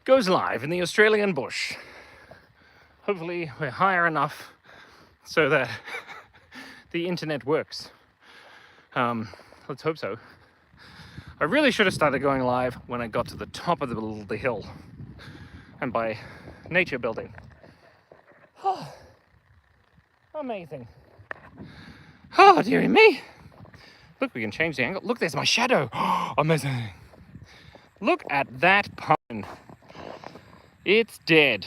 goes live in the Australian bush. Hopefully we're higher enough so that the internet works. Let's hope so. I really should have started going live when I got to the top of the hill, and by nature building. Oh, amazing. Oh, dearie me. Look, we can change the angle. Look, there's my shadow. Oh, amazing. Look at that pine. It's dead.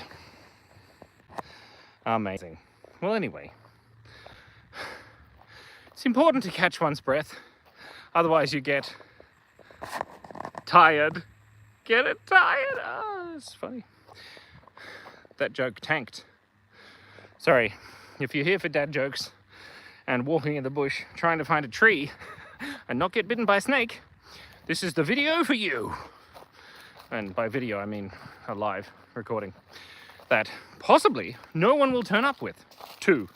Amazing. Well, anyway, it's important to catch one's breath. Otherwise you get tired. Get it tired. Oh, it's funny. That joke tanked. Sorry, if you're here for dad jokes and walking in the bush trying to find a tree and not get bitten by a snake, this is the video for you. And by video, I mean a live recording that possibly no one will turn up with, too.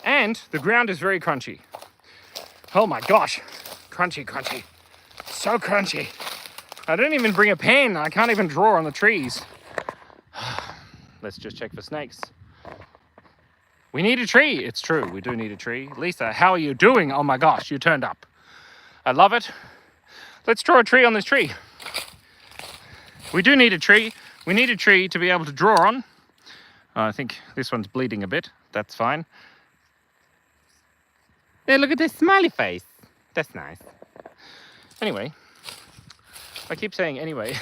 And the ground is very crunchy. Oh my gosh, crunchy, crunchy. So crunchy. I didn't even bring a pen. I can't even draw on the trees. Let's just check for snakes. We need a tree. It's true, we do need a tree. Lisa, how are you doing? Oh my gosh, you turned up. I love it. Let's draw a tree on this tree. We do need a tree. We need a tree to be able to draw on. I think this one's bleeding a bit. That's fine. Yeah, look at this smiley face. That's nice. Anyway, I keep saying anyway,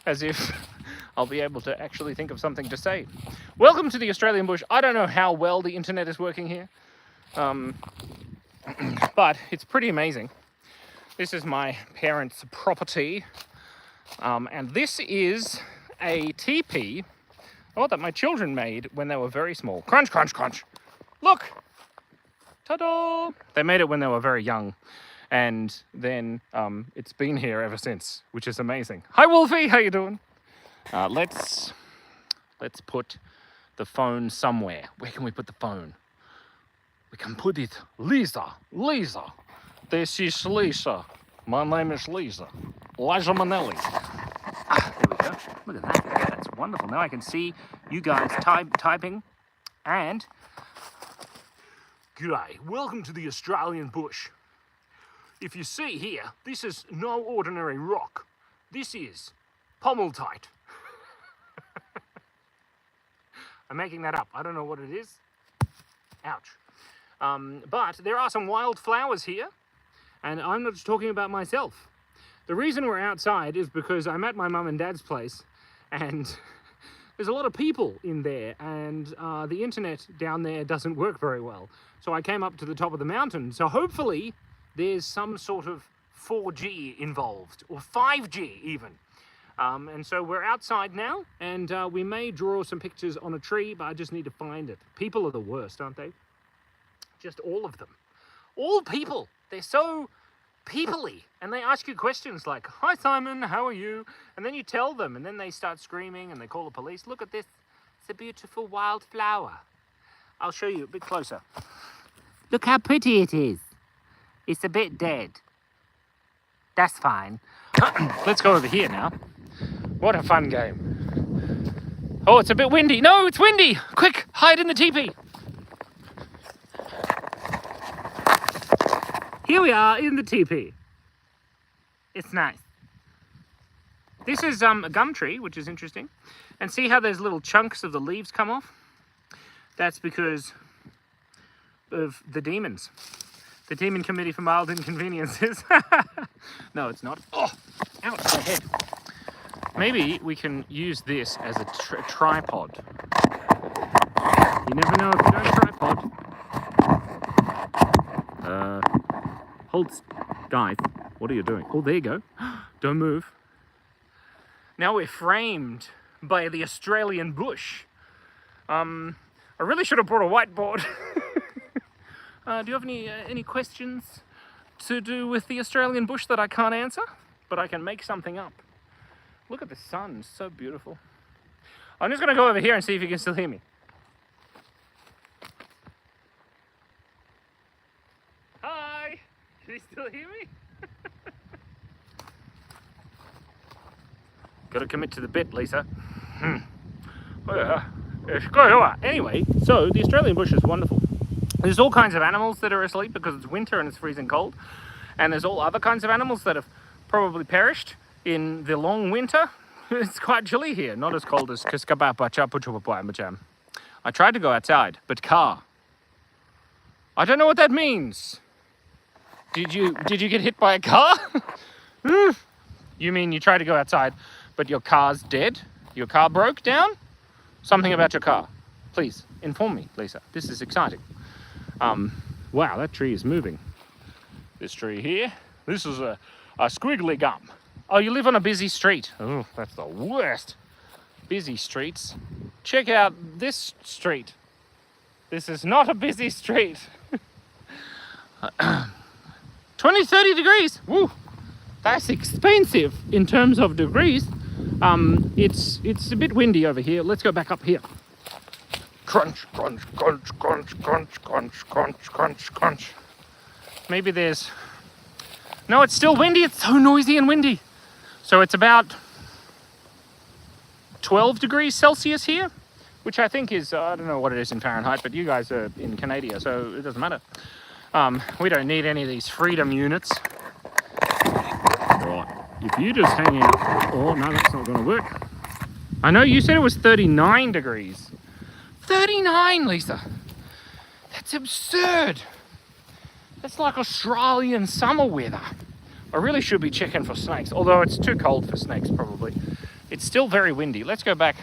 as if I'll be able to actually think of something to say. Welcome to the Australian bush. I don't know how well the internet is working here, but it's pretty amazing. This is my parents' property, and this is a teepee that my children made when they were very small. Crunch, crunch, crunch. Look! Ta-da! They made it when they were very young, and then it's been here ever since, which is amazing. Hi, Wolfie! How you doing? Let's put the phone somewhere. Where can we put the phone? We can put it, Lisa. This is Lisa. My name is Lisa. Liza Minnelli. There we go. Look at that. Yeah, that's wonderful. Now I can see you guys typing. And g'day. Welcome to the Australian bush. If you see here, this is no ordinary rock. This is pommeltite. I'm making that up. I don't know what it is. Ouch. But there are some wild flowers here, and I'm not just talking about myself. The reason we're outside is because I'm at my mum and dad's place, and there's a lot of people in there, and the internet down there doesn't work very well. So I came up to the top of the mountain. So hopefully there's some sort of 4G involved, or 5G even. And so we're outside now, and we may draw some pictures on a tree, but I just need to find it. People are the worst, aren't they? Just all of them. All people. They're so people-y. And they ask you questions like, hi, Simon, how are you? And then you tell them, and then they start screaming, and they call the police. Look at this. It's a beautiful wild flower. I'll show you a bit closer. Look how pretty it is. It's a bit dead. That's fine. Let's go over here now. What a fun game. Oh, it's a bit windy. No, it's windy. Quick, hide in the teepee. Here we are in the teepee. It's nice. This is a gum tree, which is interesting. And see how there's little chunks of the leaves come off? That's because of the demons. The Demon Committee for Mild Inconveniences. No, it's not. Oh, ouch, my head. Maybe we can use this as a tripod. You never know if you don't tripod. Guys, what are you doing? Oh, there you go. Don't move. Now we're framed by the Australian bush. I really should have brought a whiteboard. Do you have any questions to do with the Australian bush that I can't answer? But I can make something up. Look at the sun, it's so beautiful. I'm just gonna go over here and see if you can still hear me. Hi, can you still hear me? Gotta commit to the bit, Lisa. Anyway, so the Australian bush is wonderful. There's all kinds of animals that are asleep because it's winter and it's freezing cold. And there's all other kinds of animals that have probably perished in the long winter. It's quite chilly here, not as cold as Kiskabapa. I tried to go outside, but car. I don't know what that means. Did you get hit by a car? You mean you tried to go outside, but your car's dead? Your car broke down? Something about your car. Please, inform me, Lisa. This is exciting. Wow, that tree is moving. This tree here. This is a squiggly gum. Oh, you live on a busy street. Oh, that's the worst. Busy streets. Check out this street. This is not a busy street. 20, 30 degrees. Woo. That's expensive in terms of degrees. It's a bit windy over here. Let's go back up here. Crunch, crunch, crunch, crunch, crunch, crunch, crunch, crunch, crunch. Maybe there's... No, it's still windy. It's so noisy and windy. So it's about 12 degrees Celsius here, which I think is, I don't know what it is in Fahrenheit, but you guys are in Canada, so it doesn't matter. We don't need any of these freedom units. Right, if you just hang out... Oh, no, that's not going to work. I know you said it was 39 degrees. 39, Lisa. That's absurd. That's like Australian summer weather. I really should be checking for snakes, although it's too cold for snakes probably. It's still very windy. Let's go back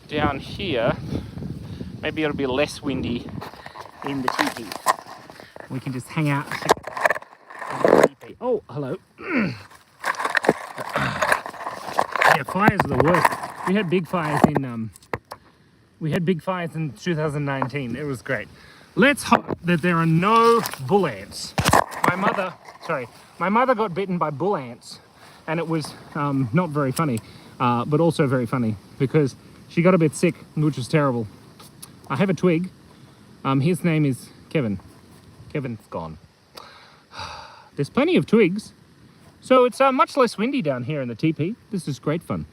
down here. Maybe it'll be less windy in the teepee. We can just hang out. Oh, hello. Yeah, fires are the worst. We had big fires in 2019. It was great. Let's hope that there are no bull ants. My mother got bitten by bull ants, and it was not very funny, but also very funny because she got a bit sick, which was terrible. I have a twig. His name is Kevin. Kevin's gone. There's plenty of twigs, so it's much less windy down here in the teepee. This is great fun.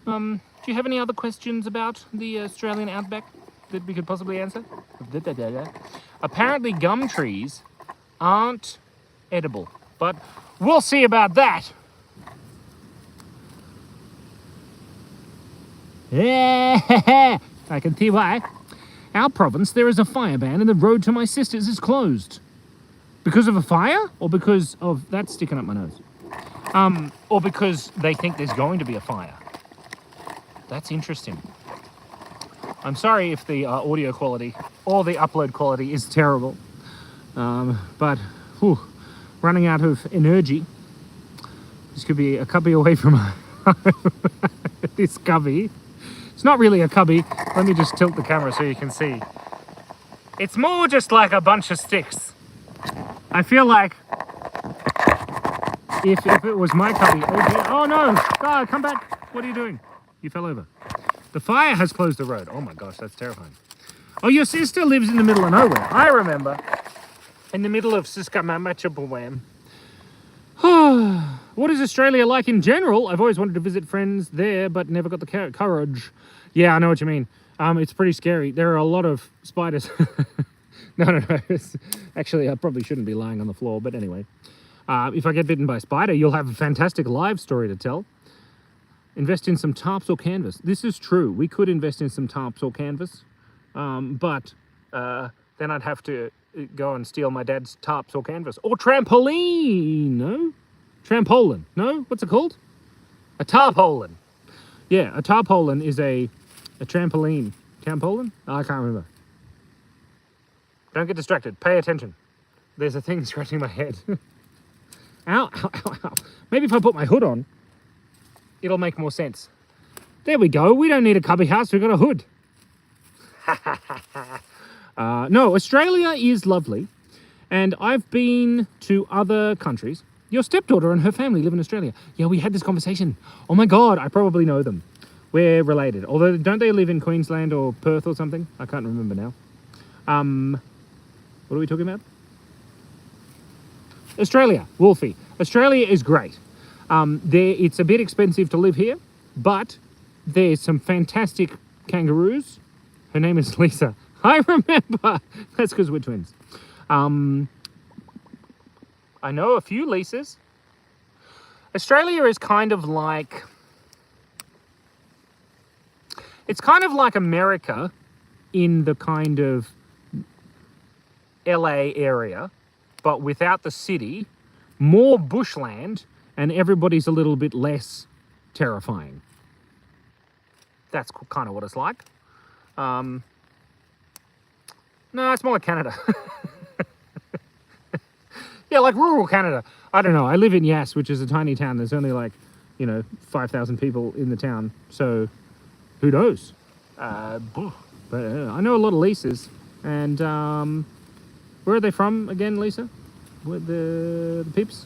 Do you have any other questions about the Australian outback that we could possibly answer? Apparently gum trees aren't edible, but we'll see about that. I can see why. Our province, there is a fire ban and the road to my sister's is closed. Because of a fire? Or because of... That's sticking up my nose. Or because they think there's going to be a fire. That's interesting. I'm sorry if the audio quality or the upload quality is terrible. But, running out of energy. This could be a cubby away from this cubby. It's not really a cubby. Let me just tilt the camera so you can see. It's more just like a bunch of sticks. I feel like if it was my cubby... Oh no! God, come back! What are you doing? You fell over. The fire has closed the road. Oh my gosh, that's terrifying. Oh, your sister lives in the middle of nowhere. I remember. In the middle of Siskamatchapawam. What is Australia like in general? I've always wanted to visit friends there, but never got the courage. Yeah, I know what you mean. It's pretty scary. There are a lot of spiders. No. Actually, I probably shouldn't be lying on the floor, but anyway. If I get bitten by a spider, you'll have a fantastic live story to tell. Invest in some tarps or canvas. This is true. We could invest in some tarps or canvas, but then I'd have to go and steal my dad's tarps or canvas. Or trampoline, no? Trampolin, no? What's it called? A tarpaulin. Yeah, a tarpaulin is a trampoline. Trampolin? Oh, I can't remember. Don't get distracted. Pay attention. There's a thing scratching my head. Ow, ow, ow, ow. Maybe if I put my hood on, it'll make more sense. There we go. We don't need a cubby house. We've got a hood. No, Australia is lovely. And I've been to other countries. Your stepdaughter and her family live in Australia. Yeah, we had this conversation. Oh my God, I probably know them. We're related. Although, don't they live in Queensland or Perth or something? I can't remember now. What are we talking about? Australia, Wolfie. Australia is great. It's a bit expensive to live here, but there's some fantastic kangaroos. Her name is Lisa. I remember. That's because we're twins. I know a few Lisas. Australia is kind of like... It's kind of like America in the kind of LA area, but without the city, more bushland, and everybody's a little bit less terrifying. That's kind of what it's like. No, it's more like Canada. Yeah, like rural Canada. I don't know. I live in Yass, which is a tiny town. There's only like, 5,000 people in the town. So who knows? But I know a lot of Lisas. And where are they from again, Lisa? Where the peeps?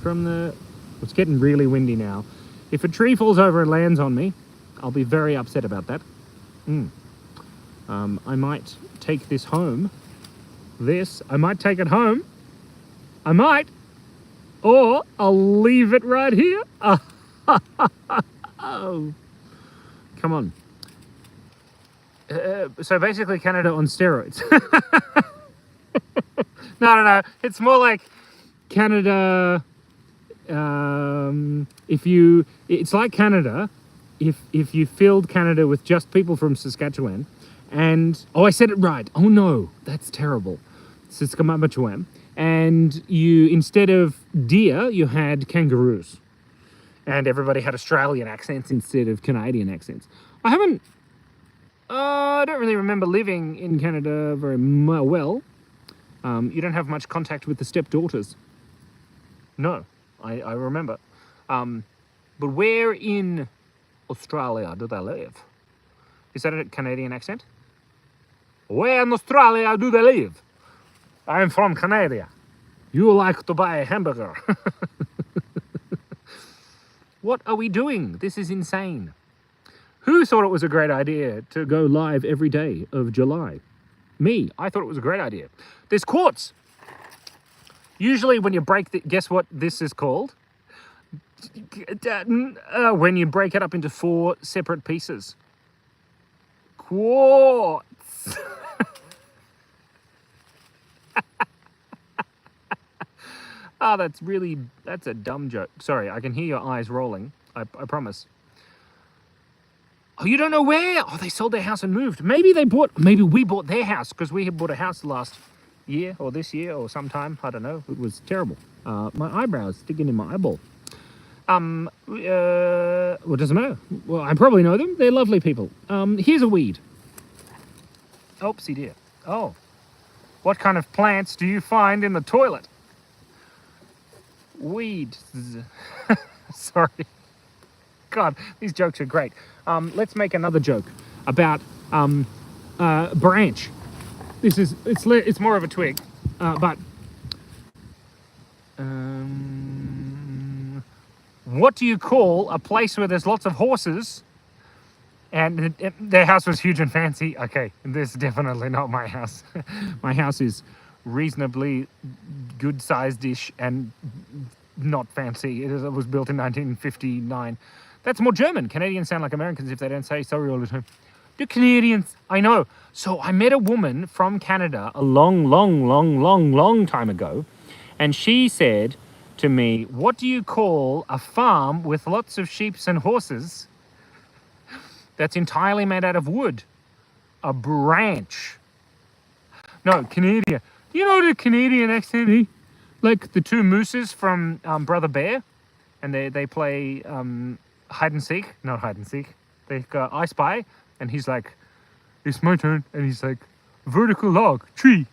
From the... It's getting really windy now. If a tree falls over and lands on me, I'll be very upset about that. I might take this home. I might take it home. I might. Or I'll leave it right here. Oh. Come on. So basically Canada on steroids. No. It's more like Canada... it's like Canada if you filled Canada with just people from Saskatchewan and... Oh, I said it right. Oh no, that's terrible. Saskatchewan. And you, instead of deer, you had kangaroos. And everybody had Australian accents instead of Canadian accents. I don't really remember living in Canada very well. You don't have much contact with the stepdaughters. No, I remember. But where in Australia do they live? Is that a Canadian accent? Where in Australia do they live? I'm from Canada. You like to buy a hamburger. What are we doing? This is insane. Who thought it was a great idea to go live every day of July? Me. I thought it was a great idea. There's quartz. Usually when you break guess what this is called? When you break it up into 4 separate pieces. Quartz. Oh, that's a dumb joke. Sorry, I can hear your eyes rolling. I promise. Oh, you don't know where? Oh, they sold their house and moved. Maybe we bought their house because we had bought a house last year or this year or sometime. I don't know. It was terrible. My eyebrows sticking in my eyeball. What doesn't matter? Well, I probably know them. They're lovely people. Here's a weed. Oopsie dear. Oh. What kind of plants do you find in the toilet? Weeds. Sorry. God, these jokes are great. Let's make another joke about branch. It's more of a twig, but what do you call a place where there's lots of horses? And their house was huge and fancy. Okay, this is definitely not my house. My house is reasonably good-sized-ish and not fancy. It was built in 1959. That's more German. Canadians sound like Americans if they don't say sorry all the time. Do Canadians? I know. So I met a woman from Canada a long time ago, and she said to me, what do you call a farm with lots of sheep and horses that's entirely made out of wood? A branch. No, Canadian. You know the Canadian accent, eh? Like the 2 mooses from Brother Bear, and they play hide and seek. Not hide and seek. They go I spy, and he's like, it's my turn, and he's like, vertical log, tree.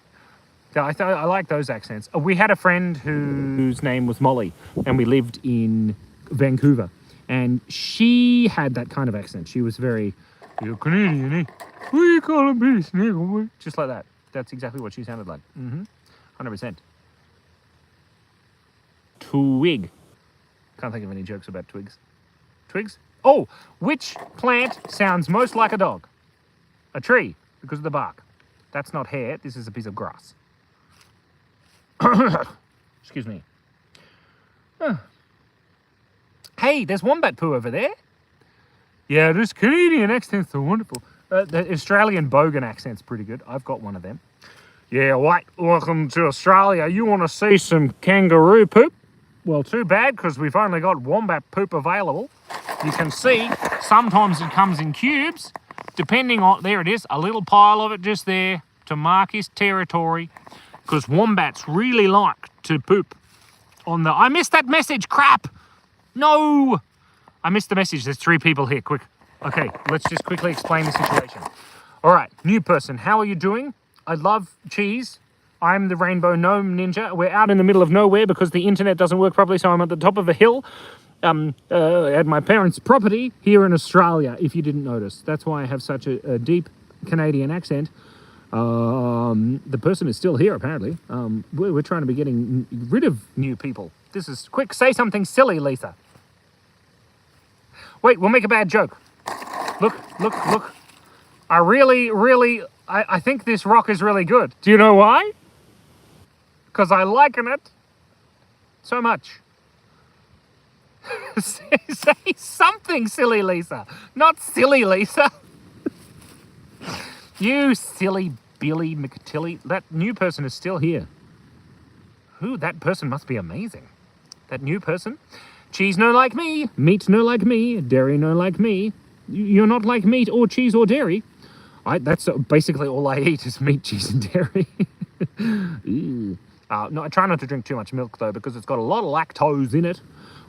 Yeah, I like those accents. We had a friend whose name was Molly, and we lived in Vancouver, and she had that kind of accent. She was very, you're Canadian, eh? What are you calling me, snake? Just like that. That's exactly what she sounded like. 100%. Twig. Can't think of any jokes about twigs. Twigs? Oh, which plant sounds most like a dog? A tree, because of the bark. That's not hair. This is a piece of grass. Excuse me. Hey, there's wombat poo over there. Yeah, this Canadian accent's so wonderful. The Australian bogan accent's pretty good. I've got one of them. Yeah, right, welcome to Australia. You want to see some kangaroo poop? Well, too bad, because we've only got wombat poop available. You can see, sometimes it comes in cubes, depending on, there it is, a little pile of it just there to mark his territory, because wombats really like to poop on the... I missed that message, crap! No! I missed the message. There's 3 people here, quick. Okay, let's just quickly explain the situation. All right, new person, how are you doing? I love cheese. I'm the Rainbow Gnome Ninja. We're out in the middle of nowhere because the internet doesn't work properly, so I'm at the top of a hill at my parents' property here in Australia, if you didn't notice. That's why I have such a deep Canadian accent. The person is still here, apparently. We're trying to be getting rid of new people. This is... Quick, say something silly, Lisa. Wait, we'll make a bad joke. Look. I think this rock is really good. Do you know why? Because I liken it so much. Say something, silly Lisa. Not silly Lisa. You silly Billy McTilly. That new person is still here. Who? That person must be amazing. That new person. Cheese no like me. Meat no like me. Dairy no like me. You're not like meat or cheese or dairy. That's basically all I eat is meat, cheese, and dairy. No, I try not to drink too much milk, though, because it's got a lot of lactose in it,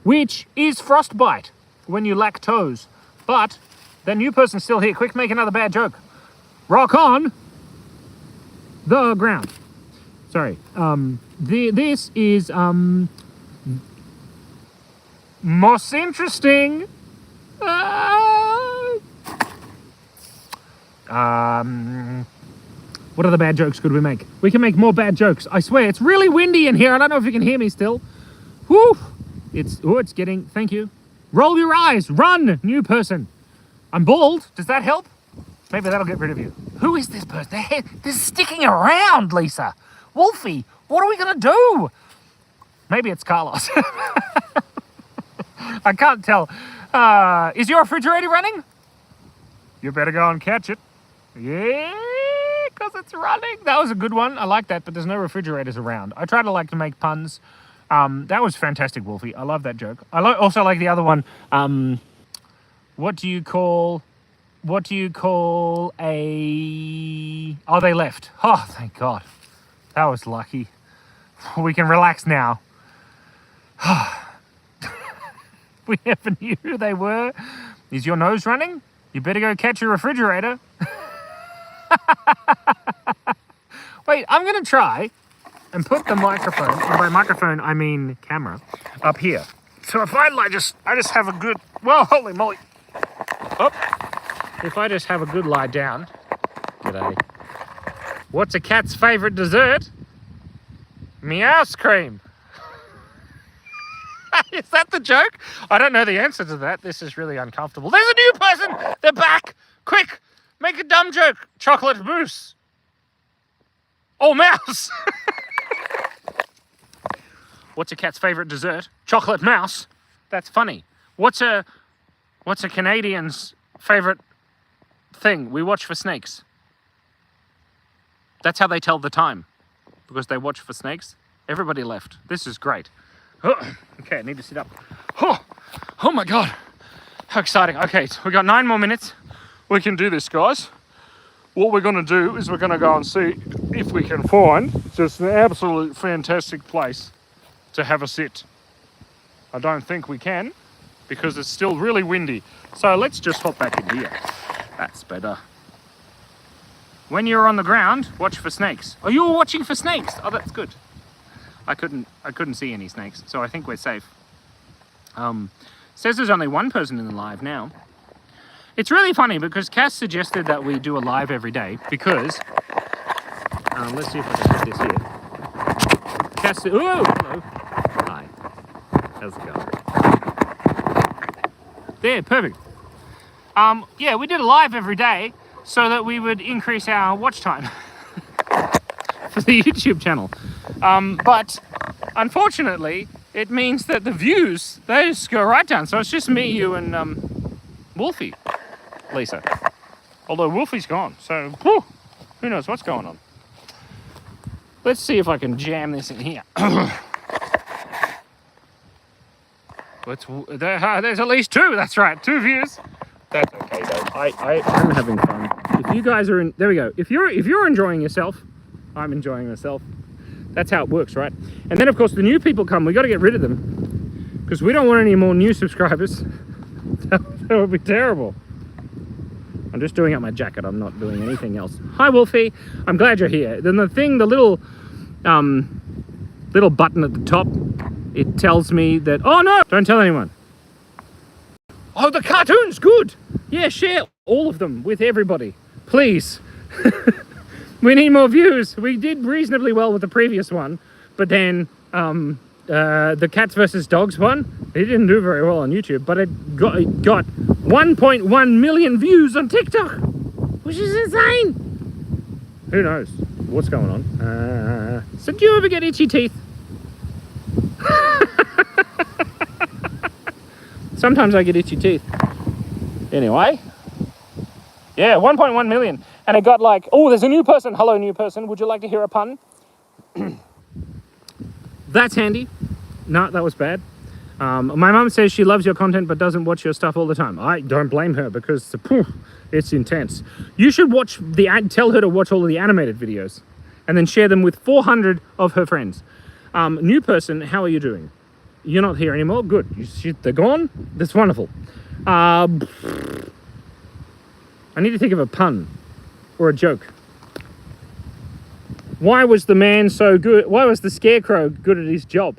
which is frostbite when you lactose. But that new person's still here. Quick, make another bad joke. Rock on the ground. Sorry. This is most interesting. What other bad jokes could we make? We can make more bad jokes. I swear, it's really windy in here. I don't know if you can hear me still. Whew! It's getting... Thank you. Roll your eyes. Run, new person. I'm bald. Does that help? Maybe that'll get rid of you. Who is this person? They're sticking around, Lisa. Wolfie, what are we going to do? Maybe it's Carlos. I can't tell. Is your refrigerator running? You better go and catch it. Yeah, because it's running. That was a good one. I like that, but there's no refrigerators around. I try to make puns. That was fantastic, Wolfie. I love that joke. I also like the other one. What do you call a... Oh, they left. Oh, thank God. That was lucky. We can relax now. We never knew who they were. Is your nose running? You better go catch your refrigerator. Wait, I'm going to try and put the microphone, and by microphone I mean camera, up here. So if I just have a good... Well, holy moly. Oh. If I just have a good lie down. G'day. What's a cat's favourite dessert? Meow cream. Is that the joke? I don't know the answer to that. This is really uncomfortable. There's a new person! They're back! Quick! Make a dumb joke. Chocolate mousse. Oh, mouse! What's a cat's favourite dessert? Chocolate mouse. That's funny. What's a Canadian's favourite thing? We watch for snakes. That's how they tell the time. Because they watch for snakes. Everybody left. This is great. Okay, I need to sit up. Oh my God. How exciting. Okay, so we got 9 more minutes. We can do this, guys. What we're going to do is we're going to go and see if we can find just an absolute fantastic place to have a sit. I don't think we can because it's still really windy. So let's just hop back in here. That's better. When you're on the ground, watch for snakes. Oh, you were watching for snakes. Oh, that's good. I couldn't see any snakes, so I think we're safe. Says there's only one person in the live now. It's really funny because Cass suggested that we do a live every day because... let's see if I can put this here. Cass said... Oh, hello. Hi. How's it going? There, perfect. Yeah, we did a live every day so that we would increase our watch time for the YouTube channel. But unfortunately, it means that the views, they just go right down. So it's just me, you, and Wolfie, Lisa. Although Wolfie's gone, so whew, who knows what's going on. Let's see if I can jam this in here. There's at least 2, that's right, 2 views. That's okay though, I'm having fun. If you guys are in, there we go. If you're enjoying yourself, I'm enjoying myself. That's how it works, right? And then of course the new people come, we got to get rid of them because we don't want any more new subscribers. That would be terrible. I'm just doing up my jacket, I'm not doing anything else. Hi Wolfie, I'm glad you're here. Then the little button at the top, it tells me that, oh no, don't tell anyone. Oh, the cartoon's good. Yeah, share all of them with everybody, please. We need more views. We did reasonably well with the previous one, but then the cats versus dogs one, it didn't do very well on YouTube, but it got 1.1 million views on TikTok, which is insane. Who knows what's going on? So do you ever get itchy teeth? Sometimes I get itchy teeth. Anyway, yeah, 1.1 million. And it got like, oh, there's a new person. Hello, new person. Would you like to hear a pun? That's handy. No, that was bad. My mum says she loves your content but doesn't watch your stuff all the time. I don't blame her because it's intense. You should tell her to watch all of the animated videos and then share them with 400 of her friends. New person, how are you doing? You're not here anymore? Good. They're gone? That's wonderful. I need to think of a pun or a joke. Why was the man so good? Why was the scarecrow good at his job?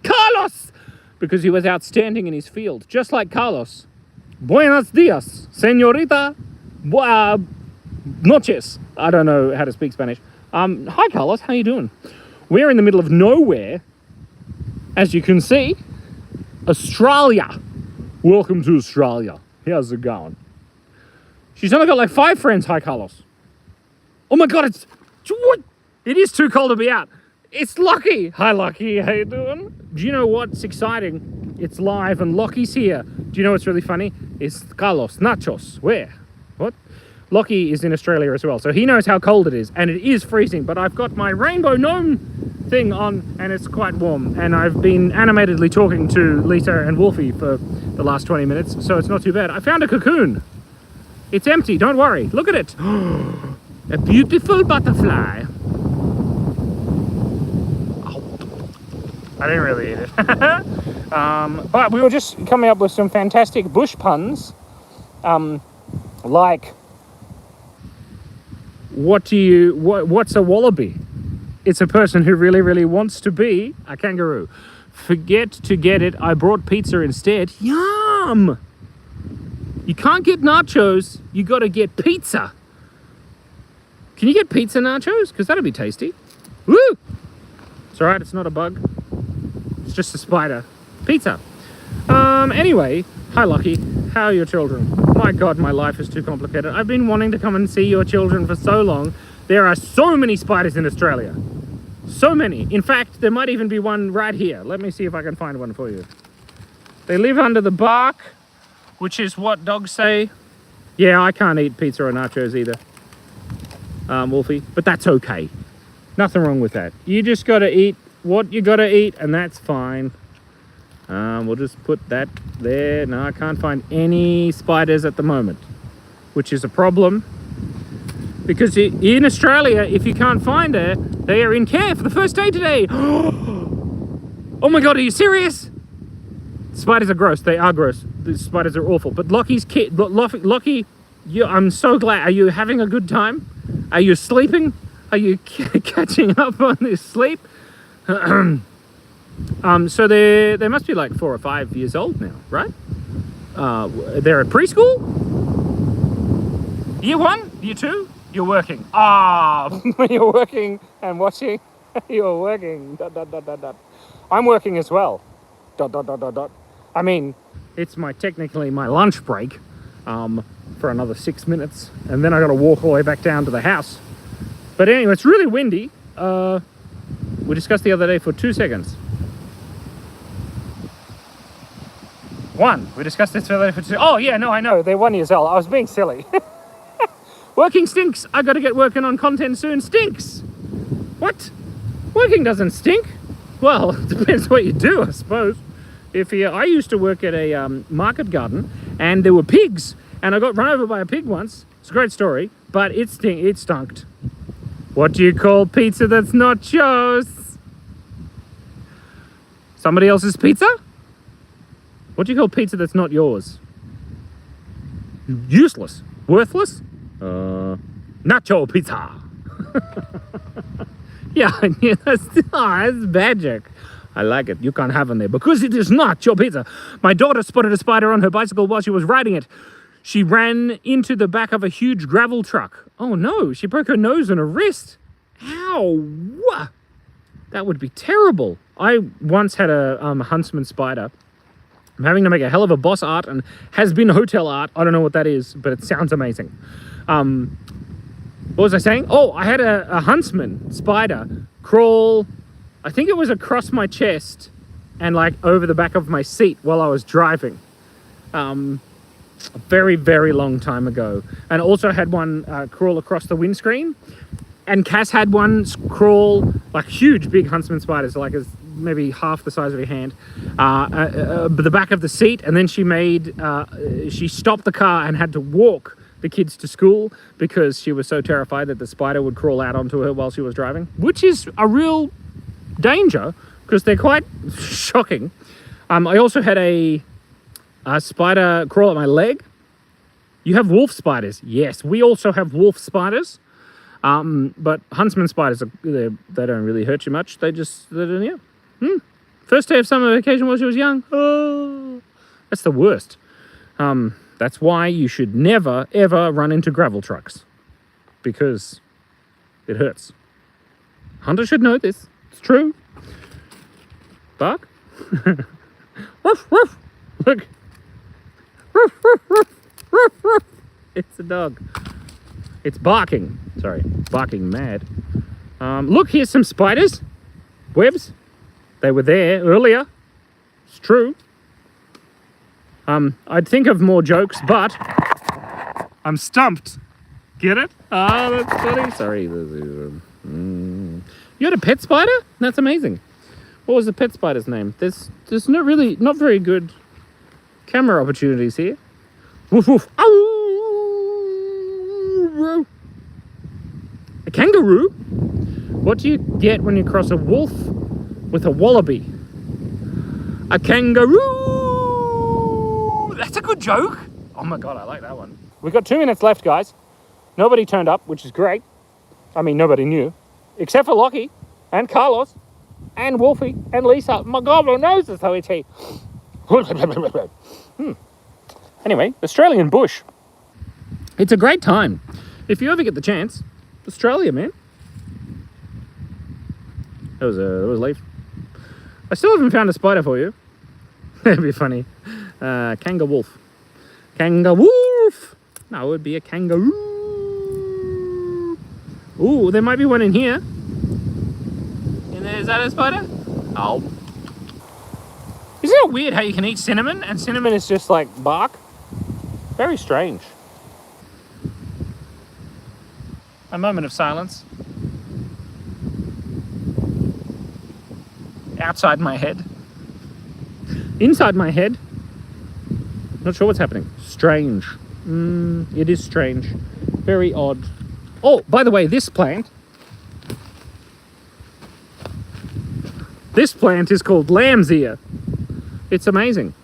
Carlos! Because he was outstanding in his field, just like Carlos. Buenos dias, señorita. Noches. I don't know how to speak Spanish. Hi, Carlos. How you doing? We're in the middle of nowhere. As you can see, Australia. Welcome to Australia. How's it going? She's only got like 5 friends. Hi, Carlos. Oh my God, it is too cold to be out. It's Lockie. Hi, Lockie. How you doing? Do you know what's exciting? It's live and Lockie's here. Do you know what's really funny? It's Carlos. Nachos. Where? What? Lockie is in Australia as well, so he knows how cold it is, and it is freezing, but I've got my rainbow gnome thing on, and it's quite warm, and I've been animatedly talking to Lisa and Wolfie for the last 20 minutes, so it's not too bad. I found a cocoon. It's empty, don't worry. Look at it. A beautiful butterfly. I didn't really eat it. But we were just coming up with some fantastic bush puns, like, what's a wallaby? It's a person who really, really wants to be a kangaroo. Forget to get it. I brought pizza instead. Yum! You can't get nachos. You got to get pizza. Can you get pizza nachos? Because that'd be tasty. Woo! It's all right. It's not a bug. It's just a spider. Pizza. Anyway, hi, Lockie. How are your children? My God, my life is too complicated. I've been wanting to come and see your children for so long. There are so many spiders in Australia. So many. In fact, there might even be one right here. Let me see if I can find one for you. They live under the bark, which is what dogs say. Yeah, I can't eat pizza or nachos either, Wolfie, but that's okay. Nothing wrong with that. You just got to eat what you got to eat, and that's fine. We'll just put that there. No, I can't find any spiders at the moment, which is a problem. Because in Australia, if you can't find her, they are in care for the first day today. Oh my God, are you serious? Spiders are gross. They are gross. The spiders are awful. But Lockie's kid, Lockie, I'm so glad. Are you having a good time? Are you sleeping? Are you catching up on this sleep? So they must be like 4 or 5 years old now, right? They're at preschool? Year 1? Year 2? You're working. You're working and watching. You're working. ... I'm working as well. ... I mean, it's technically my lunch break for another 6 minutes, and then I got to walk all the way back down to the house. But anyway, it's really windy. We discussed the other day for 2 seconds. 1. We discussed this further for 2. Oh, yeah, no, I know. They're 1 years old. I was being silly. Working stinks. I got to get working on content soon. Stinks. What? Working doesn't stink. Well, it depends what you do, I suppose. I used to work at a market garden, and there were pigs, and I got run over by a pig once. It's a great story, but it stunk. What do you call pizza that's not yours? Somebody else's pizza? What do you call pizza that's not yours? Useless. Worthless? Nacho pizza. yeah, that's bad joke. I like it. You can't have it there because it is not your pizza. My daughter spotted a spider on her bicycle while she was riding it. She ran into the back of a huge gravel truck. Oh no, she broke her nose and her wrist. Ow! That would be terrible. I once had a huntsman spider. I'm having to make a hell of a boss art and has been hotel art. I don't know what that is, but it sounds amazing. What was I saying? Oh, I had a huntsman spider crawl, I think it was across my chest and like over the back of my seat while I was driving. A very, very long time ago. And also had one crawl across the windscreen. And Cass had one crawl, like huge, big huntsman spiders, like as maybe half the size of your hand, the back of the seat. And then she stopped the car and had to walk the kids to school because she was so terrified that the spider would crawl out onto her while she was driving, which is a real danger because they're quite shocking. I also had a spider crawl at my leg. You have wolf spiders. Yes, we also have wolf spiders. But huntsman spiders, they don't really hurt you much. They don't, yeah. First day of summer vacation while she was young. Oh, that's the worst. That's why you should never, ever run into gravel trucks. Because it hurts. Hunter should know this. It's true. Bark. Woof, woof. Look. Woof, woof, woof, woof, woof. It's a dog. It's barking. Sorry, barking mad. Look, here's some spiders. Webs. They were there earlier. It's true. I'd think of more jokes, but I'm stumped. Get it? Ah, that's funny. Sorry. You had a pet spider? That's amazing. What was the pet spider's name? There's not very good camera opportunities here. Woof woof. Ow! A kangaroo? What do you get when you cross a wolf with a wallaby? A kangaroo! That's a good joke. Oh my god, I like that one. We've got 2 minutes left, guys. Nobody turned up, which is great. I mean, nobody knew. Except for Lockie, and Carlos, and Wolfie, and Lisa. My god, my nose is so itchy. Anyway, Australian bush. It's a great time. If you ever get the chance, Australia, man. That was a leaf. I still haven't found a spider for you. That'd be funny. Kangaroo wolf. Kangaroo wolf. No, it would be a kangaroo. Ooh, there might be one in here. In there, is that a spider? Oh. Isn't it weird how you can eat cinnamon and cinnamon is just like bark? Very strange. A moment of silence. Outside my head. Inside my head. Not sure what's happening. Strange. It is strange. Very odd. Oh, by the way, this plant. This plant is called lamb's ear. It's amazing.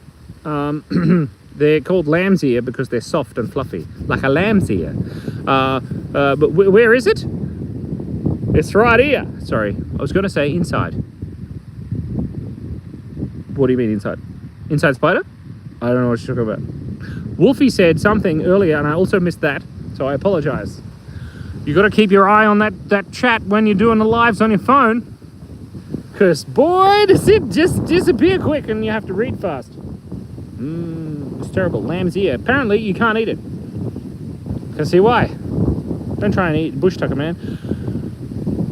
They're called lamb's ear because they're soft and fluffy, like a lamb's ear. But where is it? It's right here. Sorry, I was going to say inside. What do you mean inside? Inside spider? I don't know what you're talking about. Wolfie said something earlier and I also missed that, so I apologize. You got to keep your eye on that chat when you're doing the lives on your phone. Because boy, does it just disappear quick and you have to read fast. It's terrible. Lamb's ear. Apparently you can't eat it. Can see why. Don't try and eat bush tucker, man.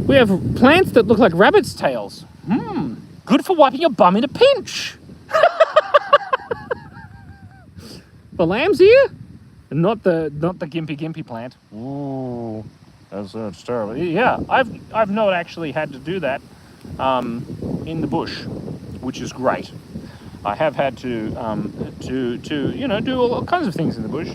We have plants that look like rabbit's tails. Good for wiping your bum in a pinch. The lamb's here? Not the gimpy plant. Ooh, that's terrible. Yeah, I've not actually had to do that in the bush, which is great. I have had to you know, do all kinds of things in the bush,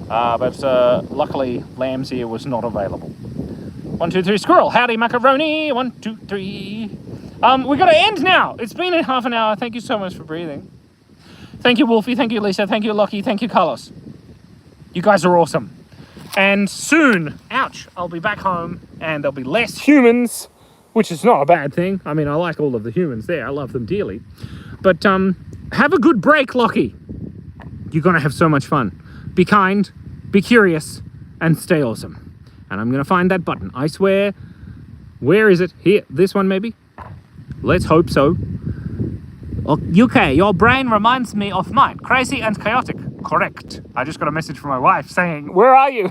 but luckily lamb's ear was not available. 1, 2, 3, squirrel. Howdy, macaroni. 1, 2, 3. We got to end now. It's been half an hour. Thank you so much for breathing. Thank you, Wolfie. Thank you, Lisa. Thank you, Lockie. Thank you, Carlos. You guys are awesome. And soon, ouch, I'll be back home and there'll be less humans, which is not a bad thing. I mean, I like all of the humans there. I love them dearly. But have a good break, Lockie. You're going to have so much fun. Be kind, be curious, and stay awesome. And I'm going to find that button. I swear. Where is it? Here. This one, maybe? Let's hope so. Okay, your brain reminds me of mine. Crazy and chaotic. Correct. I just got a message from my wife saying, where are you?